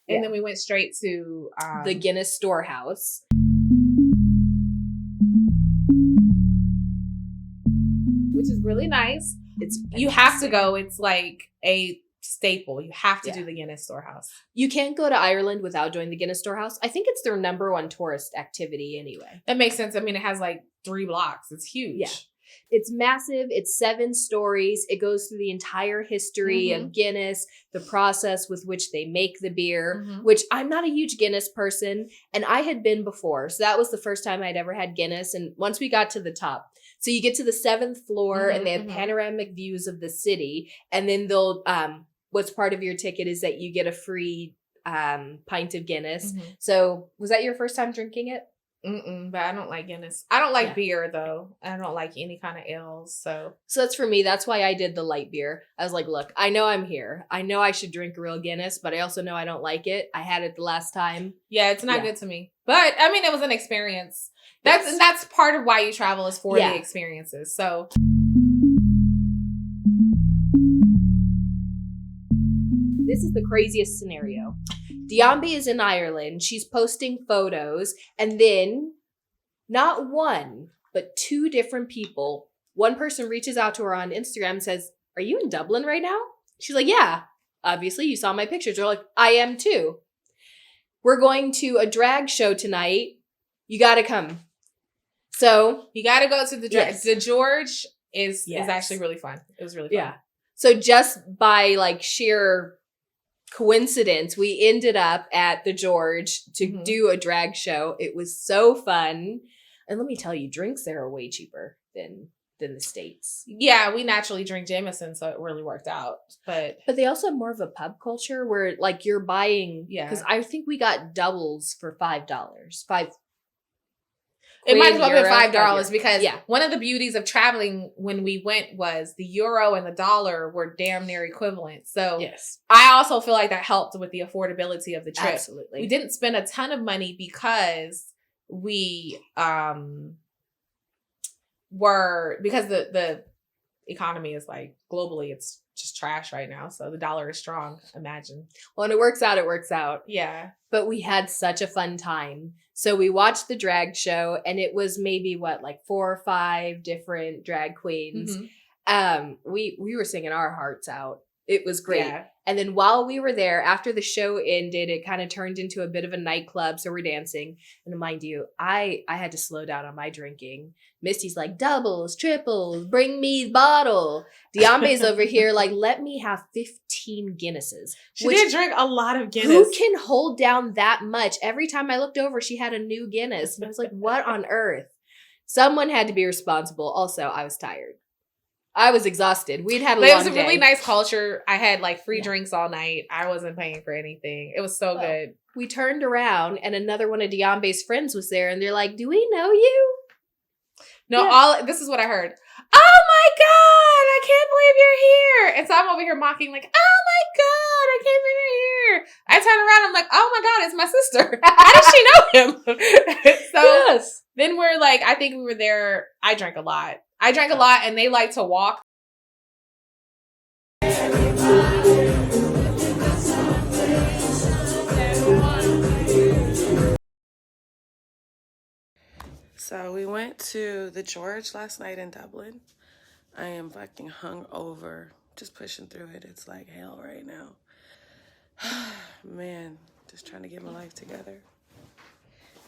And then we went straight to the Guinness Storehouse. Which is really nice. It's you have to go. It's like a staple. You have to do the Guinness Storehouse. You can't go to Ireland without doing the Guinness Storehouse. I think it's their number one tourist activity anyway. That makes sense. I mean, it has like 3 blocks. It's huge. Yeah. It's massive. It's 7 stories. It goes through the entire history of Guinness, the process with which they make the beer, which I'm not a huge Guinness person, and I had been before. So that was the first time I'd ever had Guinness. And once we got to the top, so you get to the 7th floor and they have panoramic views of the city. And then they'll, what's part of your ticket is that you get a free pint of Guinness. So was that your first time drinking it? But I don't like Guinness. I don't like beer though. I don't like any kind of ales. So that's for me. That's why I did the light beer. I was like, look, I know I'm here. I know I should drink a real Guinness, but I also know I don't like it. I had it the last time. Yeah, it's not good to me. But I mean, it was an experience. That's part of why you travel is for the experiences. So this is the craziest scenario. Diambe is in Ireland. She's posting photos. And then not one, but 2 different people. One person reaches out to her on Instagram and says, "Are you in Dublin right now?" She's like, "Yeah, obviously you saw my pictures." They're like, "I am too. We're going to a drag show tonight. You got to come." So you got to go to the drag. The George is actually really fun. It was really fun. Yeah. So just by like sheer coincidence, we ended up at the George to do a drag show. It was so fun. And let me tell you, drinks there are way cheaper than the States. Yeah, we naturally drink Jameson, so it really worked out. But they also have more of a pub culture where like you're buying, because I think we got doubles for $5. It might as well have been $5 because one of the beauties of traveling when we went was the euro and the dollar were damn near equivalent. So I also feel like that helped with the affordability of the trip. Absolutely. We didn't spend a ton of money because we the economy is like globally it's just trash right now. So the dollar is strong, imagine. Well, and it works out. Yeah. But we had such a fun time. So we watched the drag show and it was maybe 4 or 5 different drag queens. We were singing our hearts out. It was great. Yeah. And then while we were there, after the show ended, it kind of turned into a bit of a nightclub. So we're dancing. And mind you, I had to slow down on my drinking. Misty's like, doubles, triples, bring me the bottle. Diambe's over here like, let me have 15 Guinnesses. She did drink a lot of Guinness. Who can hold down that much? Every time I looked over, she had a new Guinness. And I was like, what on earth? Someone had to be responsible. Also, I was tired. I was exhausted. We'd had a long day. It was a really nice culture. I had like free drinks all night. I wasn't paying for anything. It was so good. We turned around and another one of Diambe's friends was there and they're like, "Do we know you?" No, this is what I heard. "Oh my God, I can't believe you're here." And so I'm over here mocking like, "Oh my God, I can't believe you're here." I turn around, I'm like, "Oh my God, it's my sister. How does she know him?" So then we're like, I think we were there. I drank a lot and they like to walk. So we went to the George last night in Dublin. I am fucking hungover, just pushing through it. It's like hell right now. Man, just trying to get my life together.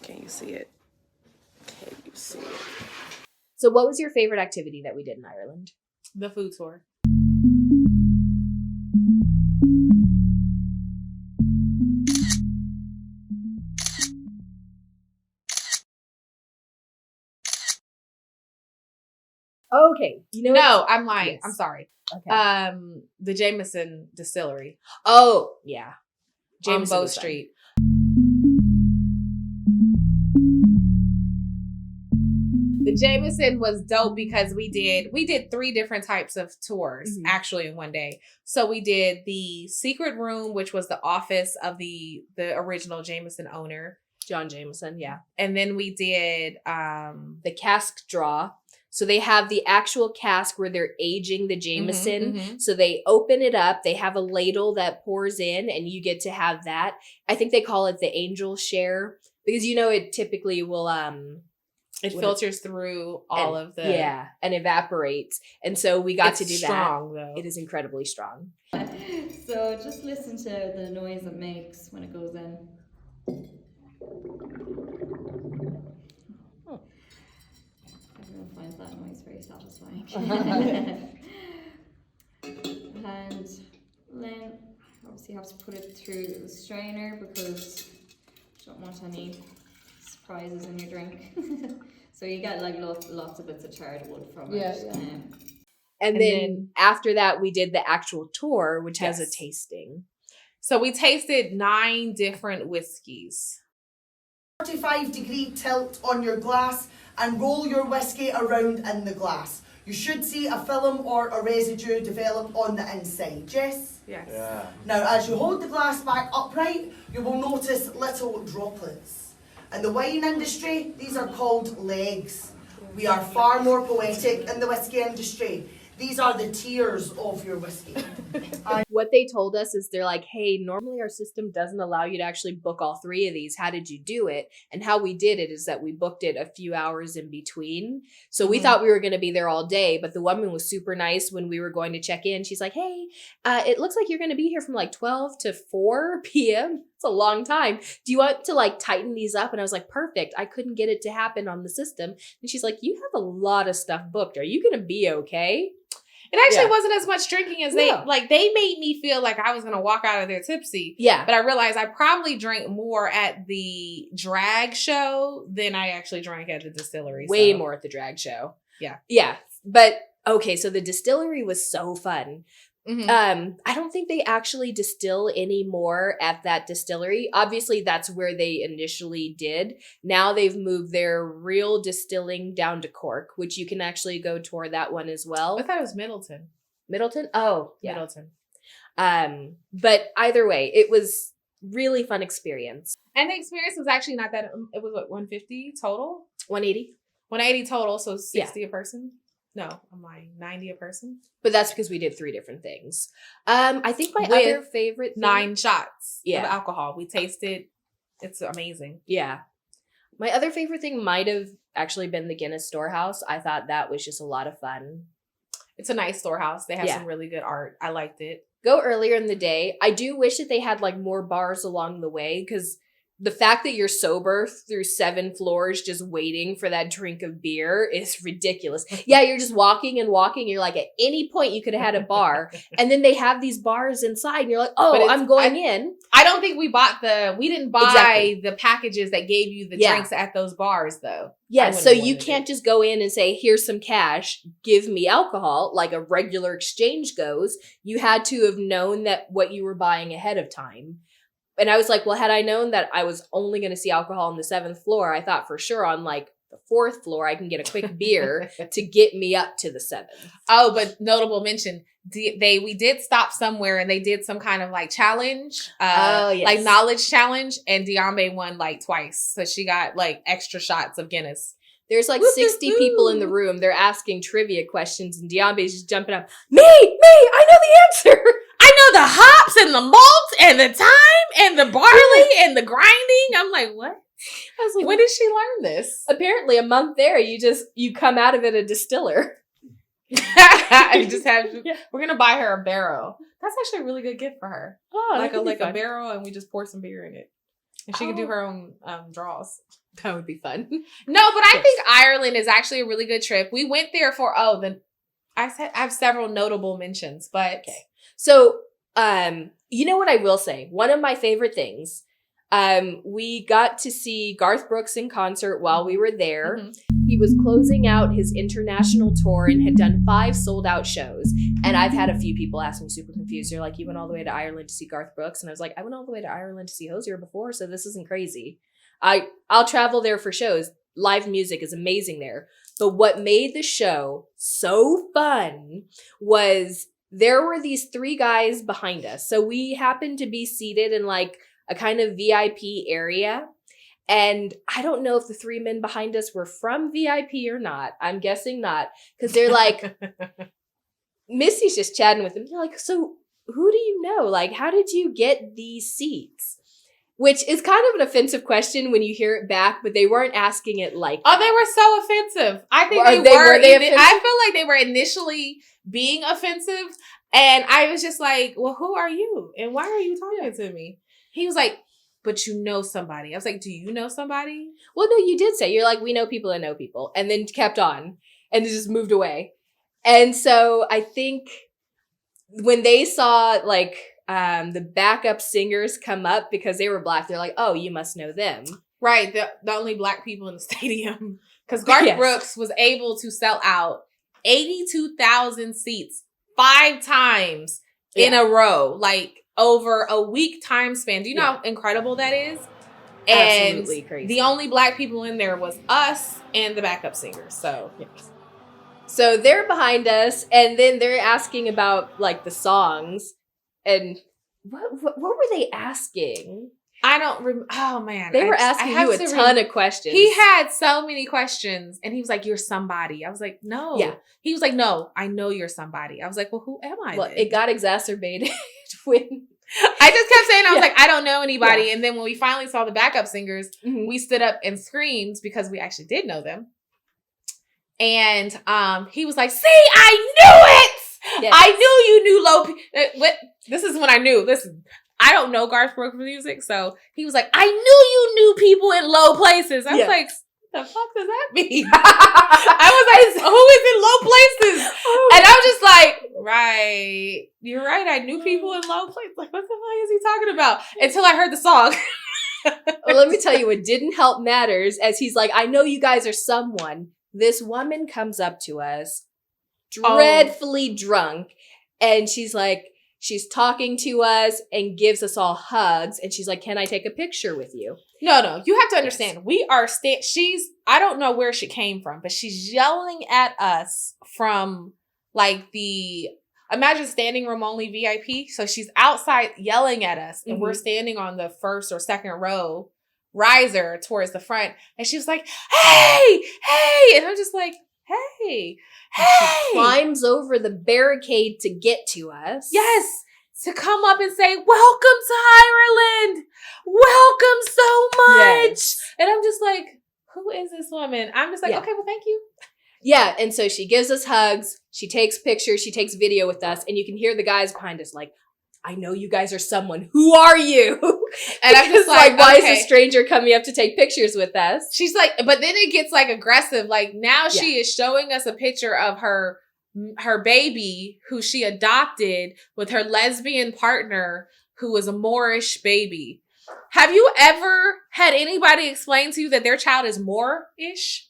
Can you see it? Can you see it? So what was your favorite activity that we did in Ireland? The food tour. Okay. No, I'm lying. Yes. I'm sorry. Okay. The Jameson Distillery. Oh, yeah. Jameson on Bow Street. The Jameson was dope because we did 3 different types of tours actually in one day. So we did the secret room, which was the office of the original Jameson owner, John Jameson. Yeah. And then we did the cask draw. So they have the actual cask where they're aging the Jameson. Mm-hmm. So they open it up. They have a ladle that pours in and you get to have that. I think they call it the angel share because, it typically will, it filters through all of the... Yeah, and evaporates. And so we got to do strong, that. Though. It is incredibly strong. So just listen to the noise it makes when it goes in. Everyone finds that noise very satisfying. And then obviously you have to put it through the strainer because you don't want any surprises in your drink. So you get like lots of bits of charred wood from it. And then after that, we did the actual tour, which has a tasting. So we tasted 9 different whiskeys. 45-degree tilt on your glass and roll your whiskey around in the glass. You should see a film or a residue develop on the inside. Yes? Yes. Yeah. Now, as you hold the glass back upright, you will notice little droplets. In the wine industry, these are called legs. We are far more poetic in the whiskey industry. These are the tears of your whiskey. What they told us is they're like, hey, normally our system doesn't allow you to actually book all 3 of these. How did you do it? And how we did it is that we booked it a few hours in between. So we thought we were going to be there all day, but the woman was super nice when we were going to check in. She's like, hey, it looks like you're going to be here from like 12 to 4 p.m. It's a long time. Do you want to like tighten these up? And I was like, perfect. I couldn't get it to happen on the system. And she's like, you have a lot of stuff booked. Are you going to be okay? It actually wasn't as much drinking as they made me feel like I was going to walk out of there tipsy. Yeah. But I realized I probably drank more at the drag show than I actually drank at the distillery. Way more at the drag show. Yeah. Yeah. But okay, so the distillery was so fun. Mm-hmm. I don't think they actually distill anymore at that distillery. Obviously, that's where they initially did. Now they've moved their real distilling down to Cork, which you can actually go tour that one as well. I thought it was Middleton. Middleton? Oh, yeah. Middleton. But either way, it was really fun experience. And the experience was actually not that, it was what, 150 total? 180. 180 total, so 60 a person? No, I'm lying. 90 a person? But that's because we did 3 different things. I think my With other favorite thing, 9 shots of alcohol. We tasted. It's amazing. Yeah. My other favorite thing might have actually been the Guinness Storehouse. I thought that was just a lot of fun. It's a nice storehouse. They have some really good art. I liked it. Go earlier in the day. I do wish that they had like more bars along the way because the fact that you're sober through 7 floors just waiting for that drink of beer is ridiculous. Yeah, you're just walking and walking. You're like, at any point you could have had a bar. And then they have these bars inside and you're like, oh, I'm going in. I don't think we didn't buy the packages that gave you the drinks at those bars though. Yeah, so you can't just go in and say, here's some cash, give me alcohol, like a regular exchange goes. You had to have known that what you were buying ahead of time. And I was like, well, had I known that I was only going to see alcohol on the 7th floor, I thought for sure on like the 4th floor, I can get a quick beer to get me up to the 7th. Oh, but notable mention, we did stop somewhere and they did some kind of like challenge, like knowledge challenge, and Diambe won like twice. So she got like extra shots of Guinness. There's like 60 people in the room. They're asking trivia questions and Diambe's just jumping up. Me, I know the answer. I know the hops and the malt and the thyme and the barley and the grinding. I'm like, what? I was like, when did she learn this? Apparently a month there, you come out of it a distiller. I just have, we're going to buy her a barrel. That's actually a really good gift for her. Oh, like a barrel and we just pour some beer in it. And she can do her own draws. That would be fun. No, but I think Ireland is actually a really good trip. We went there for, I have several notable mentions, but. Okay. So, you know what I will say? One of my favorite things, we got to see Garth Brooks in concert while we were there. Mm-hmm. He was closing out his international tour and had done 5 sold out shows. And I've had a few people ask me super confused. They're like, you went all the way to Ireland to see Garth Brooks? And I was like, I went all the way to Ireland to see Hozier before, so this isn't crazy. I'll travel there for shows. Live music is amazing there. But what made the show so fun was there were these 3 guys behind us. So we happened to be seated in like a kind of VIP area. And I don't know if the 3 men behind us were from VIP or not. I'm guessing not. Because they're like, Missy's just chatting with them. They're like, so who do you know? Like, how did you get these seats? Which is kind of an offensive question when you hear it back, but they weren't asking it like Oh, that. they were so offensive. I think Were they offensive? I feel like they were initially being offensive. And I was just like, well, who are you? And why are you talking to me? He was like, but you know somebody. I was like, do you know somebody? Well, no, you did say, you're like, we know people that know people. And then kept on and just moved away. And so I think when they saw like the backup singers come up because they were Black, they're like, oh, you must know them. Right. The only Black people in the stadium. Because Garth Yes. Brooks was able to sell out 82,000 seats 5 times in a row. Like over a week time span. Do you know how incredible that is? And Absolutely crazy. the only Black people in there was us and the backup singers. So So they're behind us, and then they're asking about like the songs, and what were they asking? I don't oh man. They were asking you a ton of questions. He had so many questions, and he was like, you're somebody. I was like, no. Yeah. He was like, no, I know you're somebody. I was like, well, who am I Well, then? it got exacerbated when I just kept saying, I was Yeah. like, I don't know anybody. Yeah. And then when we finally saw the backup singers, Mhm. we stood up and screamed because we actually did know them. And he was like, see, I knew it! Yes. I knew you knew what? This is when I knew. Listen, I don't know Garth Brooks music, so he was like, I knew you knew people in low places. I was Yeah. like, what the fuck does that mean? I was like, who is in low places? And I'm just like, right, you're right. I knew people in low places. Like, what the fuck is he talking about? Until I heard the song. Well, let me tell you what didn't help matters, as he's like, I know you guys are someone. This woman comes up to us, dreadfully drunk, and she's like, she's talking to us and gives us all hugs, and she's like, can I take a picture with you? No, you have to understand. We are I don't know where she came from, but she's yelling at us from like imagine standing room only VIP. So she's outside yelling at us, and we're standing on the first or second row riser towards the front, and she was like, hey, and I'm just like, hey. She climbs over the barricade to get to us. Yes, to come up and say, welcome to Ireland. Welcome so much. Yes. And I'm just like, who is this woman? I'm just like, Yeah. okay, well, thank you. Yeah, and so she gives us hugs, she takes pictures, she takes video with us, and you can hear the guys behind us like, I know you guys are someone. Who are you? And I'm just like, why is okay. a stranger coming up to take pictures with us? She's like, but then it gets like aggressive. Like now she is showing us a picture of her baby who she adopted with her lesbian partner who was a Moorish baby. Have you ever had anybody explain to you that their child is Moorish?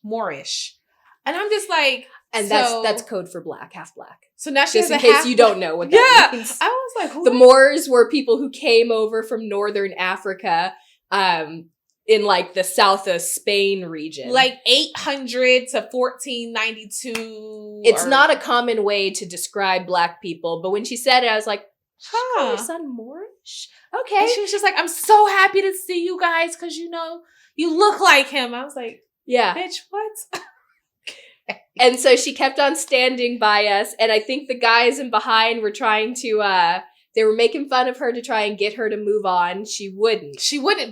And I'm just like, And so, that's code for black, half black. So now she Just has in a case you don't know what that means. I was like, who The Moors were people who came over from northern Africa in like the south of Spain region. like 800 to 1492. It's not a common way to describe black people, but when she said it, I was like, Huh. your son Moorish? Okay. And she was just like, I'm so happy to see you guys because, you know, you look like him. I was like, Yeah. bitch, what? And so she kept on standing by us, and I think the guys in behind were trying to, they were making fun of her to try and get her to move on. She wouldn't.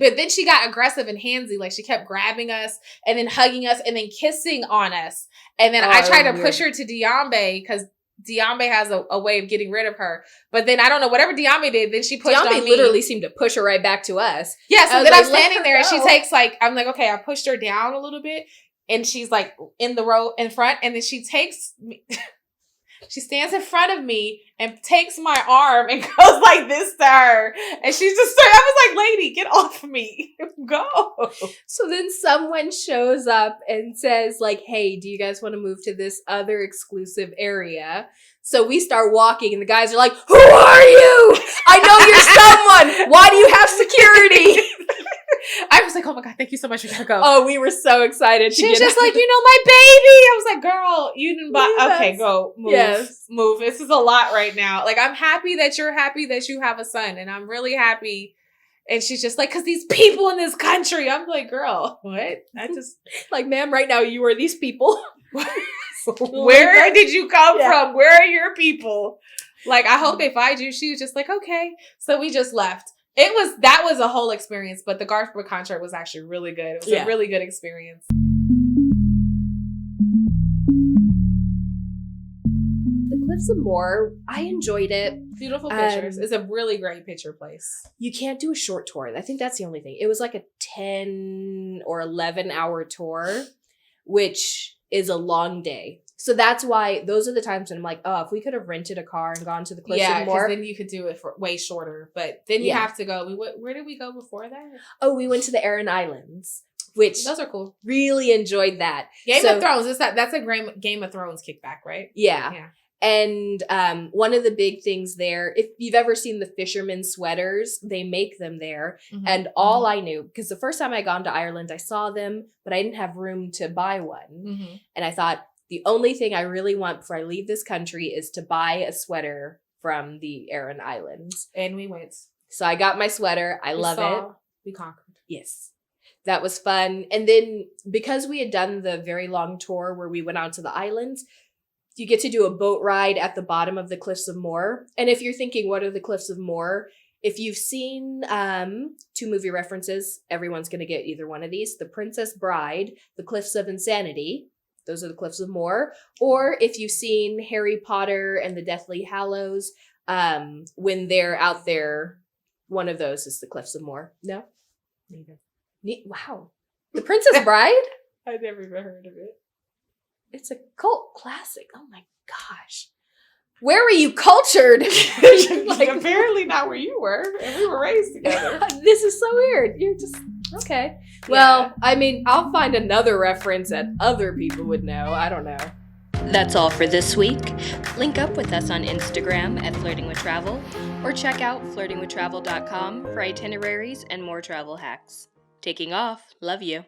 But then she got aggressive and handsy. Like she kept grabbing us and then hugging us and then kissing on us. And then I tried to push her to Diambe because Diambe has a way of getting rid of her. But then I don't know, whatever Diambe did, then she pushed on me. Literally seemed to push her right back to us. Yeah, so then like, I'm standing there and she go. takes like, I'm like, okay, I pushed her down a little bit and she's like in the row in front and then she takes me, she stands in front of me and takes my arm and goes like this to her. And she's just, I was like, lady, get off me. Go. So then someone shows up and says like, hey, do you guys want to move to this other exclusive area? So we start walking and the guys are like, who are you? I know you're someone. Why do you have security? I was like, oh my God, thank you so much. We gotta go. Oh, we were so excited. She was just like, you know, my baby. I was like, girl, you didn't buy. Yes. Okay, go. Move. Yes. Move. This is a lot right now. Like, I'm happy that you're happy that you have a son. And I'm really happy. And she's just like, because these people in this country. I'm like, girl, what? I just like, ma'am, right now you are these people. Where did you come from? Where are your people? Like, I hope they find you. She was just like, okay. So we just left. That was a whole experience, but the Garth Brooks concert was actually really good. It was a really good experience. The Cliffs of Moher, I enjoyed it. Beautiful pictures. It's a really great picture place. You can't do a short tour. I think that's the only thing. It was like a 10 or 11 hour tour, which is a long day. So that's why those are the times when I'm like, oh, if we could have rented a car and gone to the Cliffs of Moher. Yeah, then you could do it for way shorter. But then you have to go. Where did we go before that? Oh, we went to the Aran Islands, which those are cool. Really enjoyed that. Game of Thrones. That's a great Game of Thrones kickback, right? Yeah. And one of the big things there, if you've ever seen the fishermen's sweaters, they make them there. Mm-hmm. And all I knew, because the first time I gone to Ireland, I saw them, but I didn't have room to buy one. Mm-hmm. And I thought, the only thing I really want before I leave this country is to buy a sweater from the Aran Islands. And we went. So I got my sweater. I love it. We conquered. Yes. That was fun. And then because we had done the very long tour where we went out to the islands, you get to do a boat ride at the bottom of the Cliffs of Moher. And if you're thinking, what are the Cliffs of Moher? If you've seen 2 movie references, everyone's going to get either one of these. The Princess Bride, The Cliffs of Insanity. Those are the Cliffs of Moher. Or if you've seen Harry Potter and the Deathly Hallows, when they're out there, one of those is the Cliffs of Moher. No? Neither. Wow. The Princess Bride? I've never even heard of it. It's a cult classic. Oh my gosh. Where were you cultured? Like, apparently not where you were. And we were raised together. This is so weird. You're just, okay. Well, I mean, I'll find another reference that other people would know. I don't know. That's all for this week. Link up with us on Instagram at Flirting with Travel, or check out flirtingwithtravel.com for itineraries and more travel hacks. Taking off. Love you.